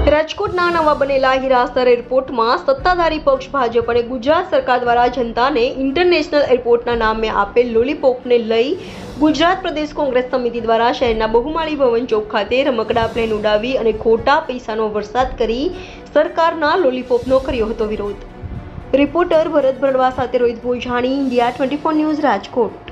રાજકોટના નવા બનેલા હીરાસર એરપોર્ટમાં સત્તાધારી પક્ષ ભાજપ અને ગુજરાત સરકાર દ્વારા જનતાને ઇન્ટરનેશનલ એરપોર્ટના નામે આપેલ લોલીપોપને લઈ ગુજરાત પ્રદેશ કોંગ્રેસ સમિતિ દ્વારા શહેરના બહુમાળી ભવન ચોક ખાતે રમકડા પ્લેન ઉડાવી અને ખોટા પૈસાનો વરસાદ કરી સરકારના લોલીપોપનો કર્યો હતો વિરોધ। રિપોર્ટર ભરત ભરડવા સાથે Rohit Bhojani, India 24 news, Rajkot.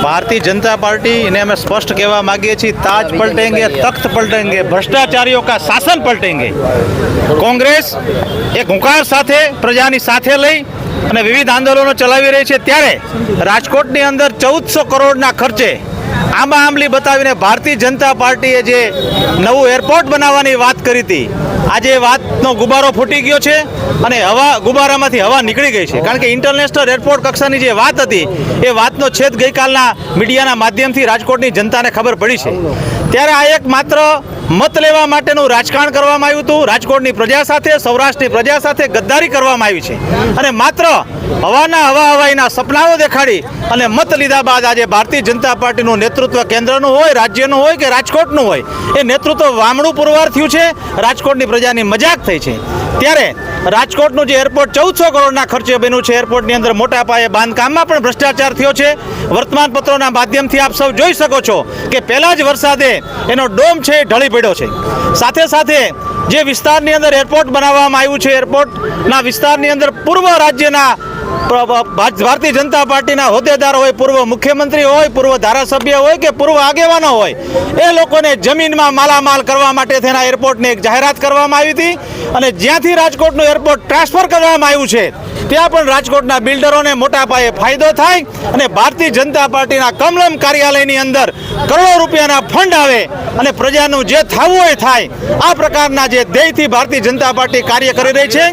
Bharatiya Janata party इन्हें हमें स्पष्ट कहवा मांगिए छी, ताज पलटेंगे, तख्त पलटेंगे, भ्रष्टाचारियों का शासन पलटेंगे। कांग्रेस एक हुंकार साथे प्रजानी साथे लई અને વિવિધ આંદોલનો ચલાવી રહી છે ત્યારે રાજકોટની અંદર 1400 કરોડના ખર્ચે આંબા આંબલી બતાવીને ભારતીય જનતા પાર્ટીએ જે નવું એરપોર્ટ બનાવવાની વાત કરી હતી, આજે વાતનો ગુબારો ફૂટી ગયો છે અને ગુબારામાંથી હવા નીકળી ગઈ છે। કારણ કે ઇન્ટરનેશનલ એરપોર્ટ કક્ષાની જે વાત હતી એ વાતનો છેદ ગઈકાલના મીડિયાના માધ્યમથી રાજકોટની જનતાને ખબર પડી છે। ત્યારે આ એક માત્ર મત લેવા માટેનું રાજકારણ કરવામાં આવ્યું હતું। રાજકોટની પ્રજા સાથે, સૌરાષ્ટ્રની પ્રજા સાથે ગદ્દારી કરવામાં આવી છે અને માત્ર હવાઈના સપનાઓ દેખાડી અને મત લીધા બાદ આજે ભારતીય જનતા પાર્ટીનું નેતૃત્વ કેન્દ્રનું હોય, રાજ્યનું હોય કે રાજકોટનું હોય, એ નેતૃત્વ વામણું પુરવાર થયું છે। રાજકોટની પ્રજાની મજાક થઈ છે। ત્યારે રાજકોટનું જે એરપોર્ટ 1400 કરોડના ખર્ચે બન્યું છે, એરપોર્ટની અંદર મોટા પાયે બાંધકામમાં પણ ભ્રષ્ટાચાર થયો છે। વર્તમાન પત્રોના માધ્યમથી આપ સૌ જોઈ શકો છો કે પહેલા જ વરસાદે એનો ડોમ છે એ ઢળી પડ્યો છે। સાથે સાથે જે વિસ્તારની અંદર એરપોર્ટ બનાવવામાં આવ્યું છે, એરપોર્ટના વિસ્તારની અંદર પૂર્વ રાજ્યના ભારતીય જનતા પાર્ટીના હોદ્દેદાર હોય, પૂર્વ મુખ્યમંત્રી હોય, પૂર્વ ધારાસભ્ય હોય કે પૂર્વ આગેવાનો હોય, એ લોકોને જમીનમાં માલામાલ કરવા માટે તેના એરપોર્ટની એક જાહેરાત કરવામાં આવી હતી અને જ્યાંથી રાજકોટનું એરપોર્ટ ટ્રાન્સફર કરવામાં આવ્યું છે ત્યાં પણ રાજકોટના બિલ્ડરોને મોટા પાયે ફાયદો થાય અને ભારતીય જનતા પાર્ટીના કમલમ કાર્યાલયની અંદર કરોડો રૂપિયાના ફંડ આવે અને પ્રજાનું જે થવું હોય થાય, આ પ્રકારના જે ધ્યેયથી ભારતીય જનતા પાર્ટી કાર્ય કરી રહી છે।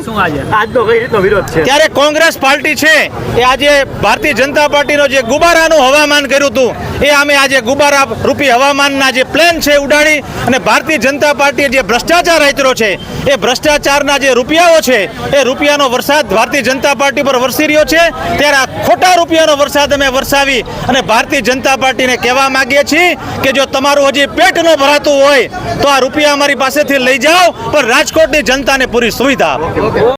ત્યારે કોંગ્રેસ પાર્ટી છે એ આજે ભારતીય જનતા પાર્ટીનો જે ગુબારાનું હવામાન કર્યું હતું એ અમે આજે ગુબારા રૂપી હવામાનના જે પ્લેન છે ઉડાડી અને ભારતીય જનતા પાર્ટીએ જે ભ્રષ્ટાચાર આચર્યો છે એ ભ્રષ્ટાચારના જે રૂપિયાઓ છે એ રૂપિયાનો વરસાદ ભારતીય જનતા પાર્ટી પર વરસી રહ્યો છે। ત્યારે આ ખોટા રૂપિયાનો વરસાદ અમે વરસાવી અને ભારતીય જનતા પાર્ટીને કહેવા માંગીએ છીએ કે જો તમારું હજી પેટ ન ભરાતું હોય તો આ રૂપિયા અમારી પાસેથી લઈ જાઓ, પણ રાજકોટની જનતાને પૂરી સુવિધા આપો।